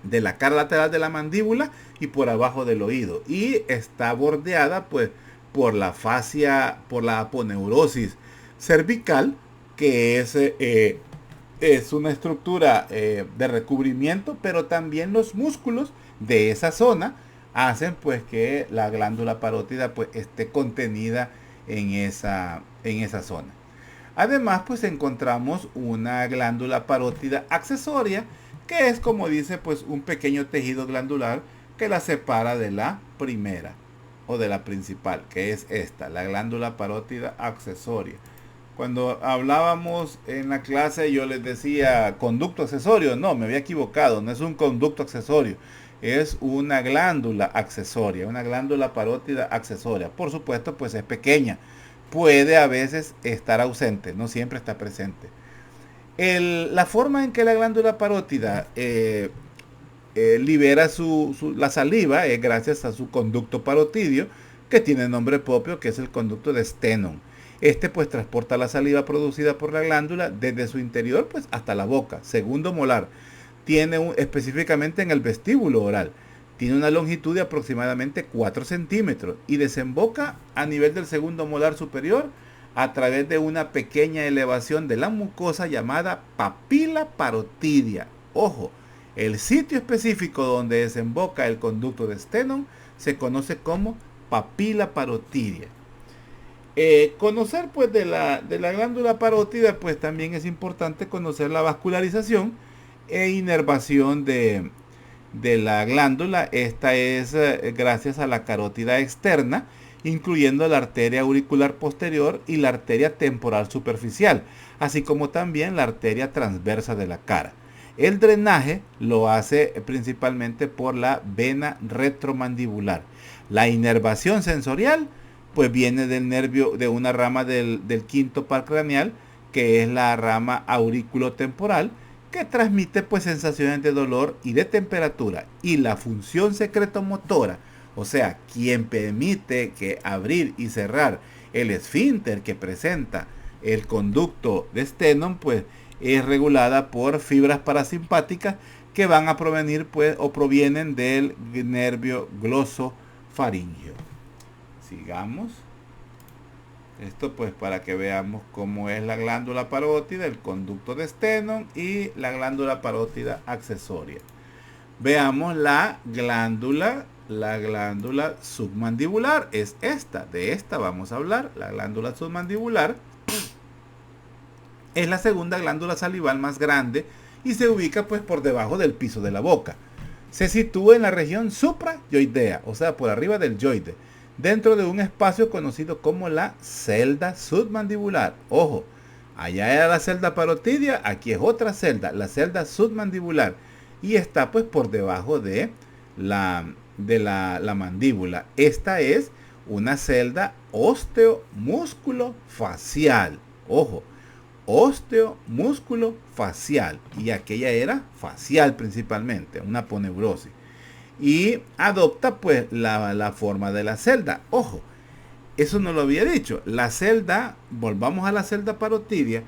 la cara lateral de la mandíbula y por abajo del oído, y está bordeada pues por la fascia, por la aponeurosis cervical, que es una estructura de recubrimiento, pero también los músculos de esa zona hacen pues que la glándula parótida pues esté contenida en esa zona. Además pues encontramos una glándula parótida accesoria, que es, como dice, pues un pequeño tejido glandular que la separa de la primera o de la principal, que es esta, la glándula parótida accesoria. Cuando hablábamos en la clase yo les decía conducto accesorio. No, me había equivocado, no es un conducto accesorio, es una glándula accesoria, una glándula parótida accesoria. Por supuesto, pues es pequeña, puede a veces estar ausente, no siempre está presente. La forma en que la glándula parótida libera la saliva es gracias a su conducto parotidio, que tiene nombre propio, que es el conducto de Stenone. Este pues transporta la saliva producida por la glándula desde su interior pues hasta la boca, segundo molar. Tiene específicamente en el vestíbulo oral. Tiene una longitud de aproximadamente 4 centímetros y desemboca a nivel del segundo molar superior a través de una pequeña elevación de la mucosa llamada papila parotidia. Ojo, el sitio específico donde desemboca el conducto de Stenone se conoce como papila parotidia. Conocer pues de la glándula parótida, pues también es importante conocer la vascularización e inervación de la glándula. Esta es gracias a la carótida externa, incluyendo la arteria auricular posterior y la arteria temporal superficial, así como también la arteria transversa de la cara. El drenaje lo hace principalmente por la vena retromandibular. La inervación sensorial pues viene del nervio, de una rama del quinto par craneal, que es la rama auriculotemporal, que transmite pues sensaciones de dolor y de temperatura. Y la función secretomotora, o sea, quien permite que abrir y cerrar el esfínter que presenta el conducto de Stenone, pues es regulada por fibras parasimpáticas que van a provenir pues o provienen del nervio glosofaríngeo. Sigamos. Esto pues para que veamos cómo es la glándula parótida, el conducto de Stenone y la glándula parótida accesoria. Veamos la glándula submandibular. Es esta, de esta vamos a hablar. La glándula submandibular es la segunda glándula salival más grande y se ubica pues por debajo del piso de la boca. Se sitúa en la región suprayoidea, o sea, por arriba del yoide, dentro de un espacio conocido como la celda submandibular. Ojo, allá era la celda parotidia, aquí es otra celda, la celda submandibular. y está pues por debajo de la mandíbula. Esta es una celda osteomúsculo-facial. Ojo, osteomúsculo-facial. Y aquella era facial principalmente, una aponeurosis. Y adopta pues la forma de la celda. Ojo, eso no lo había dicho. La celda, volvamos a la celda parotidia.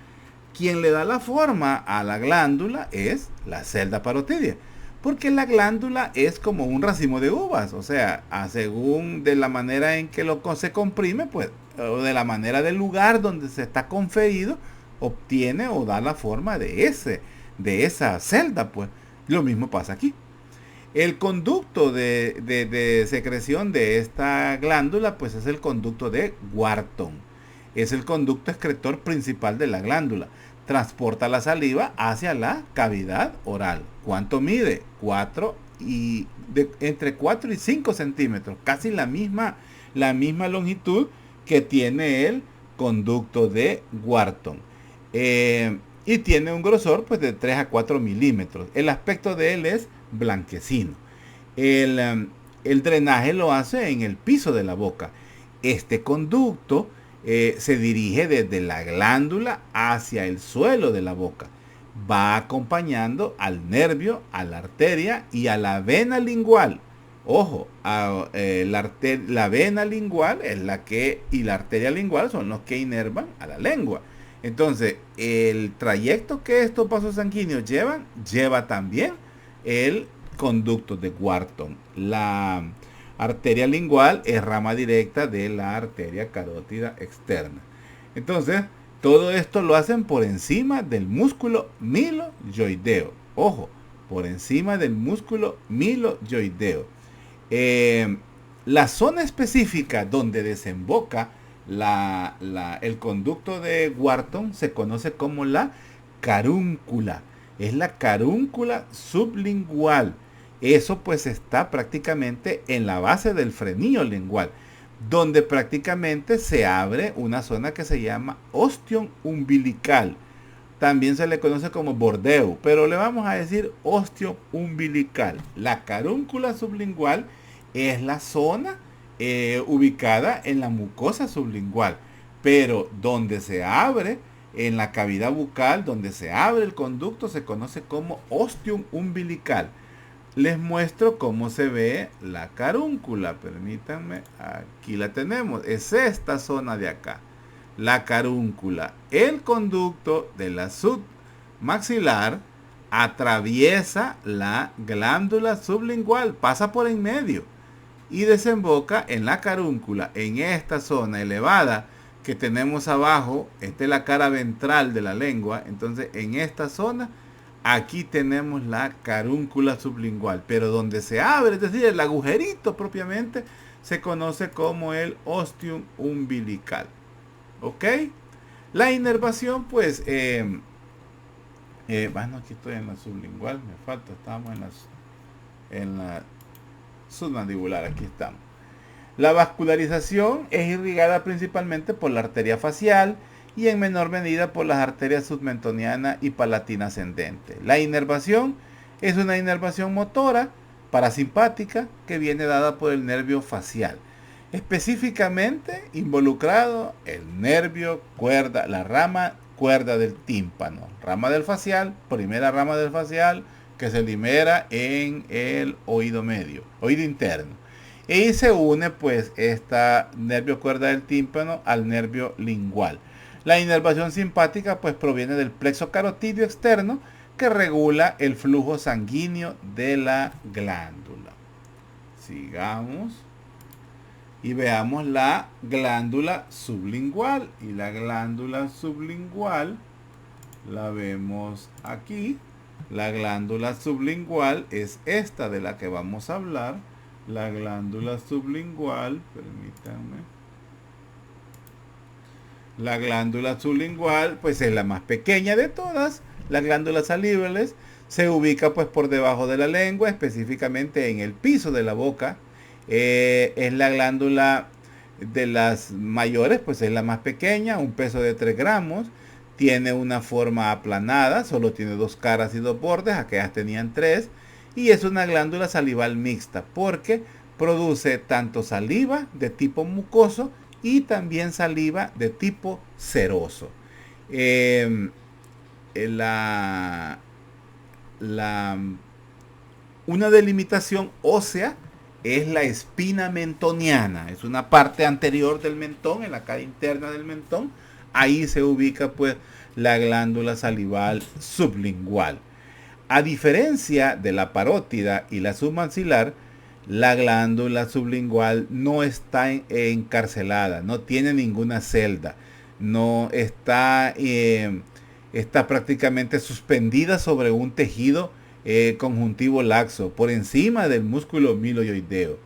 Quien le da la forma a la glándula es la celda parotidia. Porque la glándula es como un racimo de uvas. O sea, según de la manera en que se comprime, pues, o de la manera del lugar donde se está conferido, obtiene o da la forma de esa celda, pues. Lo mismo pasa aquí. El conducto de secreción de esta glándula, pues es el conducto de Wharton. Es el conducto excretor principal de la glándula. Transporta la saliva hacia la cavidad oral. ¿Cuánto mide? Entre 4 y 5 centímetros. Casi la misma longitud que tiene el conducto de Wharton. Y tiene un grosor pues de 3 a 4 milímetros. El aspecto de él es blanquecino. El drenaje lo hace en el piso de la boca. Este conducto se dirige desde la glándula hacia el suelo de la boca. Va acompañando al nervio, a la arteria y a la vena lingual. Ojo, la vena lingual es y la arteria lingual son los que inervan a la lengua. Entonces, el trayecto que estos vasos sanguíneos lleva también el conducto de Wharton. La arteria lingual es rama directa de la arteria carótida externa. Entonces, todo esto lo hacen por encima del músculo miloyoideo. Ojo, por encima del músculo miloyoideo. La zona específica donde desemboca el conducto de Wharton se conoce como la carúncula. Es la carúncula sublingual. Eso pues está prácticamente en la base del frenillo lingual, donde prácticamente se abre una zona que se llama ostión umbilical. También se le conoce como bordeo, pero le vamos a decir ostión umbilical. La carúncula sublingual es la zona ubicada en la mucosa sublingual, pero donde se abre en la cavidad bucal, donde se abre el conducto, se conoce como ostión umbilical. Les muestro cómo se ve la carúncula. Permítanme, aquí la tenemos. Es esta zona de acá, la carúncula. El conducto de la submaxilar atraviesa la glándula sublingual, pasa por en medio y desemboca en la carúncula, en esta zona elevada que tenemos abajo. Esta es la cara ventral de la lengua. Entonces, en esta zona, aquí tenemos la carúncula sublingual, pero donde se abre, es decir, el agujerito propiamente, se conoce como el ostium umbilical. ¿Ok? La inervación, pues, bueno, aquí estoy en la sublingual, me falta, estábamos en la submandibular, aquí estamos. La vascularización es irrigada principalmente por la arteria facial y en menor medida por las arterias submentoniana y palatina ascendente. La inervación es una inervación motora parasimpática que viene dada por el nervio facial. Específicamente involucrado el nervio cuerda, la rama cuerda del tímpano, rama del facial, primera rama del facial que se libera en el oído medio, oído interno. Y se une pues esta nervio cuerda del tímpano al nervio lingual. La inervación simpática pues proviene del plexo carotidio externo que regula el flujo sanguíneo de la glándula. Sigamos y veamos la glándula sublingual. Y la glándula sublingual la vemos aquí. La glándula sublingual es esta de la que vamos a hablar. La glándula sublingual, permítanme. La glándula sublingual, pues es la más pequeña de todas las glándulas salivales. Se ubica pues por debajo de la lengua, específicamente en el piso de la boca. Es la glándula de las mayores, pues es la más pequeña, un peso de 3 gramos. Tiene una forma aplanada, solo tiene 2 caras y 2 bordes, aquellas tenían 3. y es una glándula salival mixta porque produce tanto saliva de tipo mucoso y también saliva de tipo seroso. Eh, la, la, una delimitación ósea es la espina mentoniana, es una parte anterior del mentón, en la cara interna del mentón. Ahí se ubica pues la glándula salival sublingual. A diferencia de la parótida y la submaxilar, la glándula sublingual no está encarcelada, no tiene ninguna celda, no está, está prácticamente suspendida sobre un tejido conjuntivo laxo por encima del músculo miloioideo.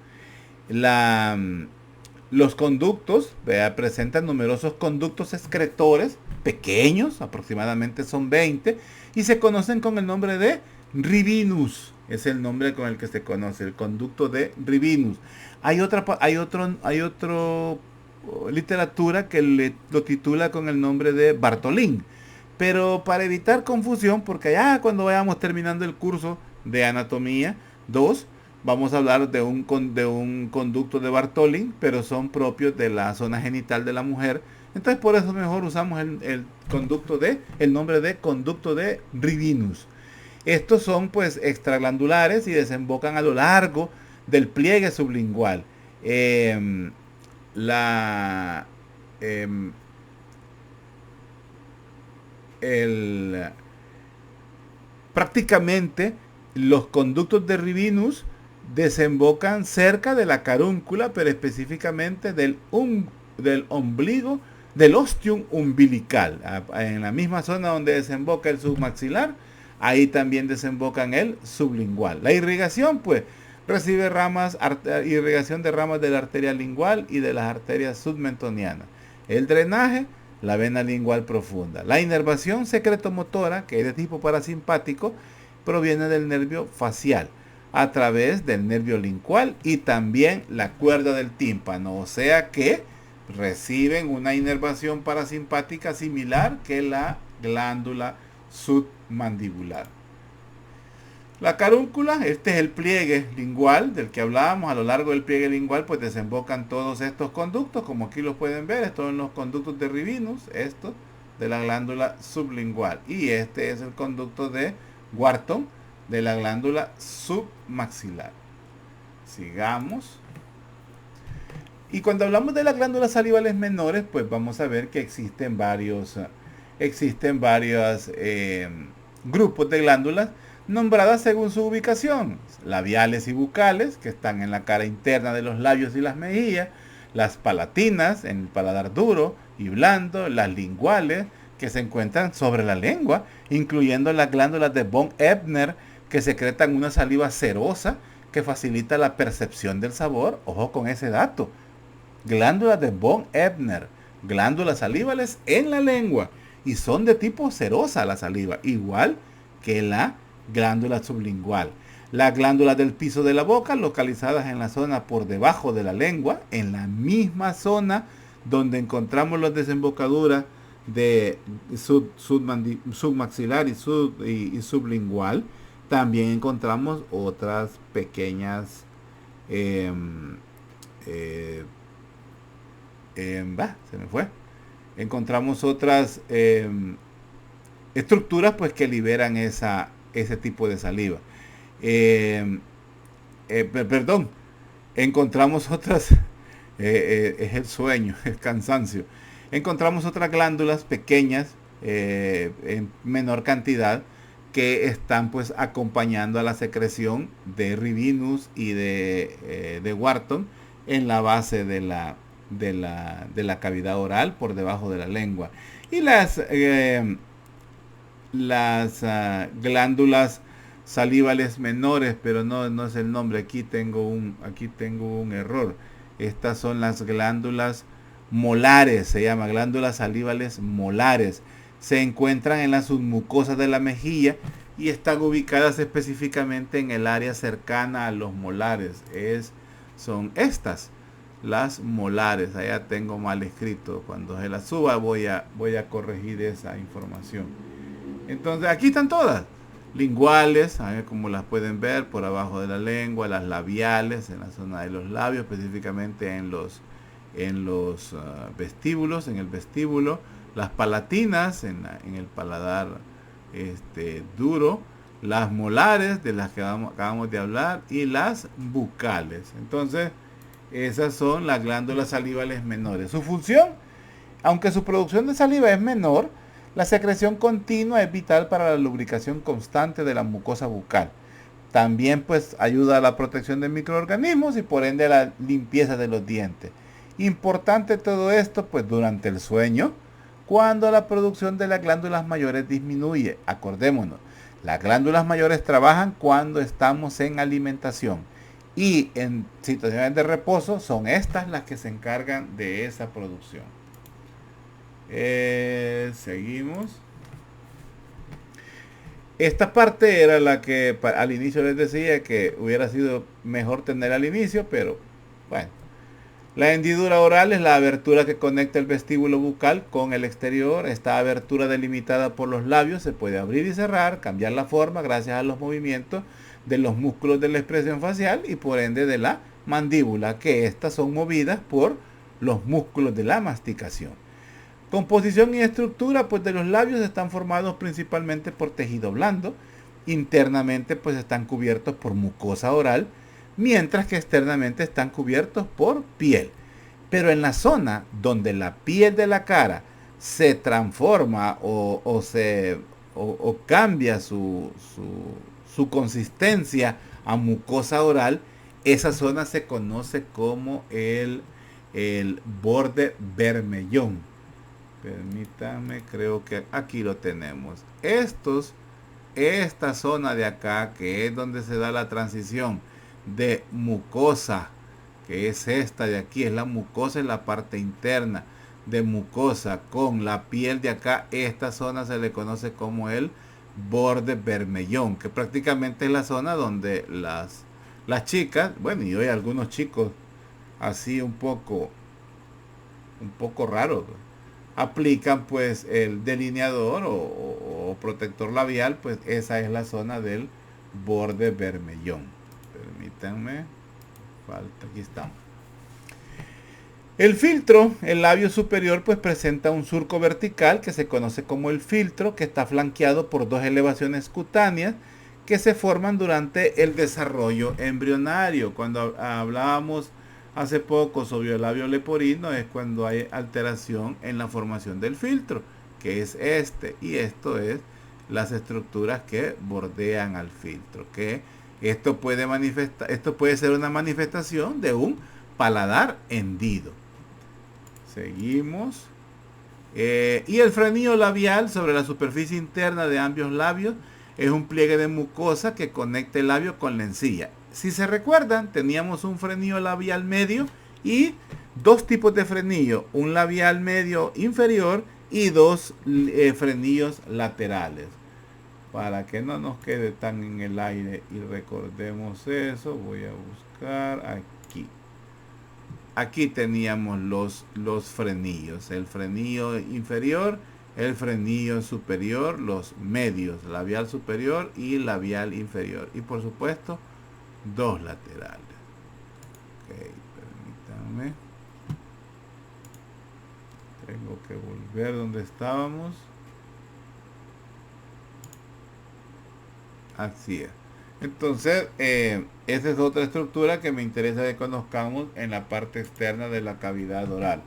Los conductos presentan numerosos conductos excretores pequeños, aproximadamente son 20, y se conocen con el nombre de Rivinus. Es el nombre con el que se conoce, el conducto de Rivinus. Hay otra literatura que lo titula con el nombre de Bartholin. Pero para evitar confusión, porque ya cuando vayamos terminando el curso de anatomía 2, vamos a hablar de un conducto de Bartholin, pero son propios de la zona genital de la mujer. Entonces por eso mejor usamos el nombre de conducto de Rivinus. Estos son pues extraglandulares y desembocan a lo largo del pliegue sublingual. Prácticamente los conductos de Rivinus desembocan cerca de la carúncula, pero específicamente del ombligo, del ostium umbilical, en la misma zona donde desemboca el submaxilar. Ahí también desembocan el sublingual. La irrigación, pues, recibe irrigación de ramas de la arteria lingual y de las arterias submentonianas. El drenaje, la vena lingual profunda. La inervación secretomotora, que es de tipo parasimpático, proviene del nervio facial a través del nervio lingual y también la cuerda del tímpano. O sea que reciben una inervación parasimpática similar que la glándula submandibular. La carúncula, este es el pliegue lingual del que hablábamos. A lo largo del pliegue lingual pues desembocan todos estos conductos, como aquí los pueden ver. Estos son los conductos de Rivinus, estos de la glándula sublingual, y este es el conducto de Wharton de la glándula submaxilar. Sigamos. Y cuando hablamos de las glándulas salivales menores, pues vamos a ver que existen varios grupos de glándulas nombradas según su ubicación: labiales y bucales, que están en la cara interna de los labios y las mejillas; las palatinas, en el paladar duro y blando; las linguales, que se encuentran sobre la lengua, incluyendo las glándulas de von Ebner, que secretan una saliva cerosa que facilita la percepción del sabor. Ojo con ese dato. Glándulas de von Ebner, glándulas salivales en la lengua, y son de tipo cerosa la saliva, igual que la glándula sublingual. Las glándulas del piso de la boca, localizadas en la zona por debajo de la lengua, en la misma zona donde encontramos las desembocaduras de submaxilar y sublingual, también encontramos otras pequeñas se me fue. Encontramos otras estructuras pues que liberan ese tipo de saliva. Perdón, encontramos otras, es el sueño, el cansancio. Encontramos otras glándulas pequeñas en menor cantidad que están pues acompañando a la secreción de Rivinus y de Wharton en la base de la cavidad oral por debajo de la lengua. Y las glándulas salivales menores, pero no es el nombre, aquí tengo un error. Estas son las glándulas molares, se llama glándulas salivales molares. Se encuentran en las submucosas de la mejilla y están ubicadas específicamente en el área cercana a los molares. Son estas, las molares. Allá tengo mal escrito. Cuando se las suba voy a corregir esa información. Entonces aquí están todas. linguales, como las pueden ver por abajo de la lengua, las labiales en la zona de los labios, específicamente en los vestíbulos, en el vestíbulo, las palatinas en el paladar duro, las molares de las que acabamos de hablar y las bucales. Entonces, esas son las glándulas salivales menores. Su función, aunque su producción de saliva es menor, la secreción continua es vital para la lubricación constante de la mucosa bucal. También pues ayuda a la protección de microorganismos y por ende a la limpieza de los dientes. Importante todo esto pues durante el sueño, cuando la producción de las glándulas mayores disminuye. Acordémonos, las glándulas mayores trabajan cuando estamos en alimentación y en situaciones de reposo son estas las que se encargan de esa producción. Seguimos. Esta parte era la que al inicio les decía que hubiera sido mejor tener al inicio, pero bueno. La hendidura oral es la abertura que conecta el vestíbulo bucal con el exterior. Esta abertura delimitada por los labios se puede abrir y cerrar, cambiar la forma gracias a los movimientos de los músculos de la expresión facial y por ende de la mandíbula, que estas son movidas por los músculos de la masticación. Composición y estructura pues de los labios están formados principalmente por tejido blando. Internamente pues están cubiertos por mucosa oral, mientras que externamente están cubiertos por piel. Pero en la zona donde la piel de la cara se transforma o cambia su consistencia a mucosa oral, esa zona se conoce como el borde bermellón. Permítanme, creo que aquí lo tenemos. Esta zona de acá, que es donde se da la transición de mucosa, que es esta de aquí, es la mucosa en la parte interna de mucosa con la piel de acá. Esta zona se le conoce como el borde bermellón, que prácticamente es la zona donde las chicas, bueno, y hoy algunos chicos así un poco raros, aplican pues el delineador o protector labial. Pues esa es la zona del borde bermellón. Permítanme, falta, aquí estamos. El filtro, el labio superior, pues presenta un surco vertical que se conoce como el filtro, que está flanqueado por dos elevaciones cutáneas que se forman durante el desarrollo embrionario. Cuando hablábamos hace poco sobre el labio leporino, es cuando hay alteración en la formación del filtro, que es y esto es las estructuras que bordean al filtro, que esto puede ser una manifestación de un paladar hendido. Seguimos. Y el frenillo labial sobre la superficie interna de ambos labios es un pliegue de mucosa que conecta el labio con la encía. Si se recuerdan, teníamos un frenillo labial medio y dos tipos de frenillo, un labial medio inferior y dos frenillos laterales. Para que no nos quede tan en el aire y recordemos eso, voy a buscar aquí. Aquí teníamos los frenillos, el frenillo inferior, el frenillo superior, los medios, labial superior y labial inferior. Y por supuesto, dos laterales. Ok, permítanme. Tengo que volver donde estábamos. Así es. Entonces, esa es otra estructura que me interesa que conozcamos en la parte externa de la cavidad oral.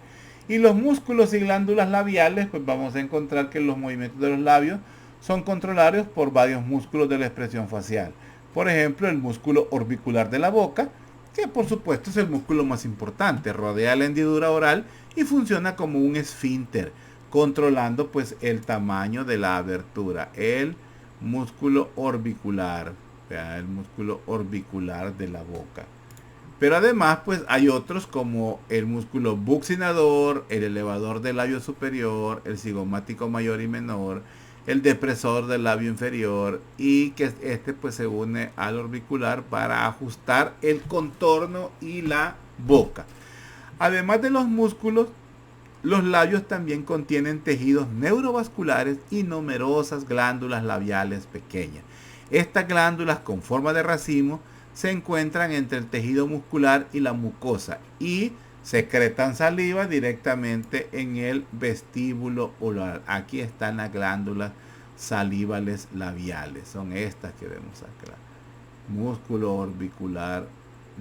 Y los músculos y glándulas labiales, pues vamos a encontrar que los movimientos de los labios son controlados por varios músculos de la expresión facial. Por ejemplo, el músculo orbicular de la boca, que por supuesto es el músculo más importante, rodea la hendidura oral y funciona como un esfínter, controlando pues el tamaño de la abertura. El músculo orbicular, el músculo orbicular de la boca. Pero además pues hay otros como el músculo buccinador, el elevador del labio superior, el cigomático mayor y menor, el depresor del labio inferior, y que pues se une al orbicular para ajustar el contorno y la boca. Además de los músculos, los labios también contienen tejidos neurovasculares y numerosas glándulas labiales pequeñas. Estas glándulas con forma de racimo se encuentran entre el tejido muscular y la mucosa y secretan saliva directamente en el vestíbulo oral. Aquí están las glándulas salivales labiales. Son estas que vemos acá. Músculo orbicular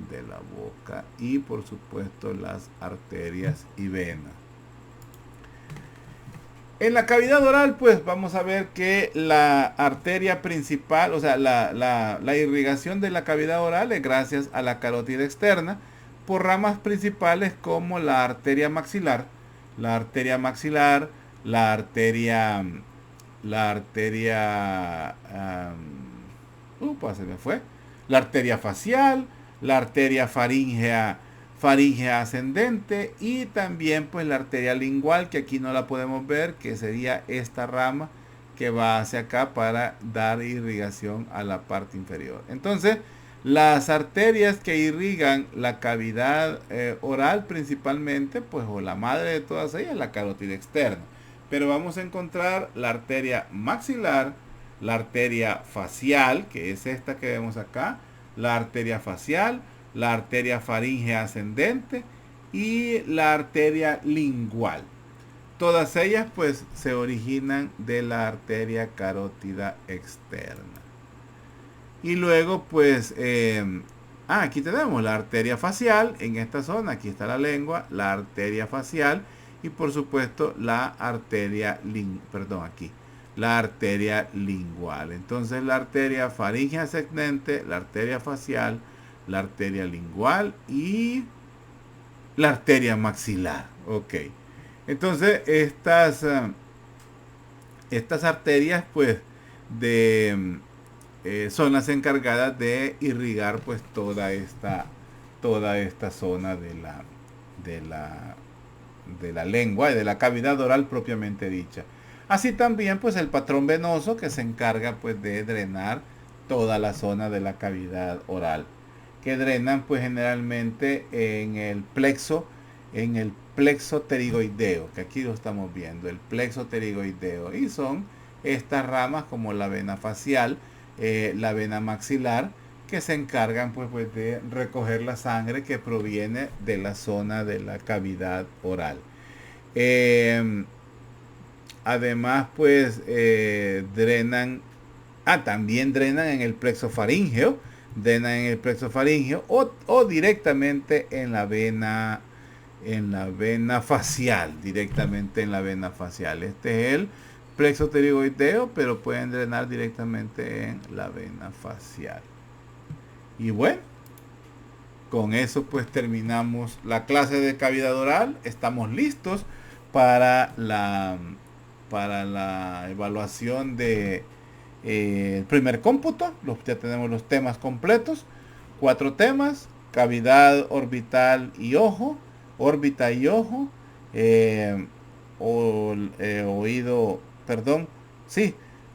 de la boca y por supuesto las arterias y venas. En la cavidad oral, pues vamos a ver que la arteria principal, o sea, la irrigación de la cavidad oral es gracias a la carótida externa por ramas principales como la arteria maxilar, la arteria maxilar, la arteria, se me fue, la arteria facial, la arteria faríngea ascendente y también pues la arteria lingual, que aquí no la podemos ver, que sería esta rama que va hacia acá para dar irrigación a la parte inferior. Entonces, las arterias que irrigan la cavidad oral principalmente, pues o la madre de todas ellas, la carótida externa. Pero vamos a encontrar la arteria maxilar, la arteria facial, que es esta que vemos acá, la arteria facial, la arteria faríngea ascendente y la arteria lingual. Todas ellas pues se originan de la arteria carótida externa. Y luego pues, aquí tenemos la arteria facial en esta zona, aquí está la lengua, la arteria facial y por supuesto la arteria la arteria lingual. Entonces la arteria faríngea ascendente, la arteria facial, la arteria lingual y la arteria maxilar. Ok. Entonces estas arterias pues son las encargadas de irrigar pues toda esta zona de la lengua y de la cavidad oral propiamente dicha. Así también pues el patrón venoso que se encarga pues de drenar toda la zona de la cavidad oral, que drenan pues generalmente en el plexo pterigoideo, que aquí lo estamos viendo, el plexo pterigoideo, y son estas ramas como la vena facial, la vena maxilar, que se encargan pues de recoger la sangre que proviene de la zona de la cavidad oral. Además pues también drenan en el plexo faríngeo, o directamente en la vena facial, directamente en la vena facial. Este es el plexo pterigoideo, pero pueden drenar directamente en la vena facial. Y bueno, con eso pues terminamos la clase de cavidad oral. Estamos listos para la evaluación de el primer cómputo. Ya tenemos los temas completos, 4 temas: cavidad orbital y ojo, órbita y ojo,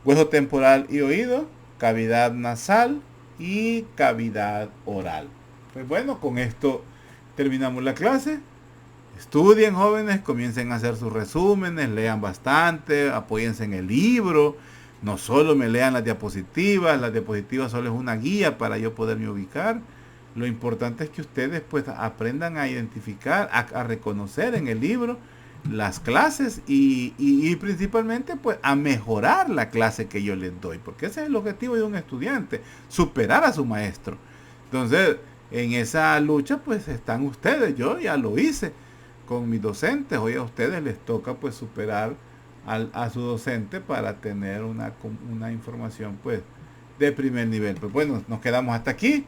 hueso temporal y oído, cavidad nasal y cavidad oral. Pues bueno, con esto terminamos la clase. Estudien, jóvenes, comiencen a hacer sus resúmenes, lean bastante, apóyense en el libro. No solo me lean las diapositivas solo es una guía para yo poderme ubicar. Lo importante es que ustedes pues aprendan a identificar, a reconocer en el libro las clases y principalmente pues a mejorar la clase que yo les doy, porque ese es el objetivo de un estudiante, superar a su maestro. Entonces, en esa lucha pues están ustedes. Yo ya lo hice con mis docentes. Hoy a ustedes les toca pues superar a su docente para tener una información pues de primer nivel. Pues bueno, nos quedamos hasta aquí.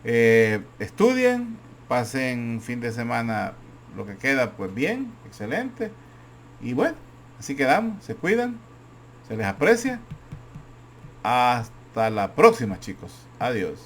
Estudien, pasen fin de semana lo que queda pues bien, excelente. Y bueno, así quedamos. Se cuidan, se les aprecia. Hasta la próxima, chicos. Adiós.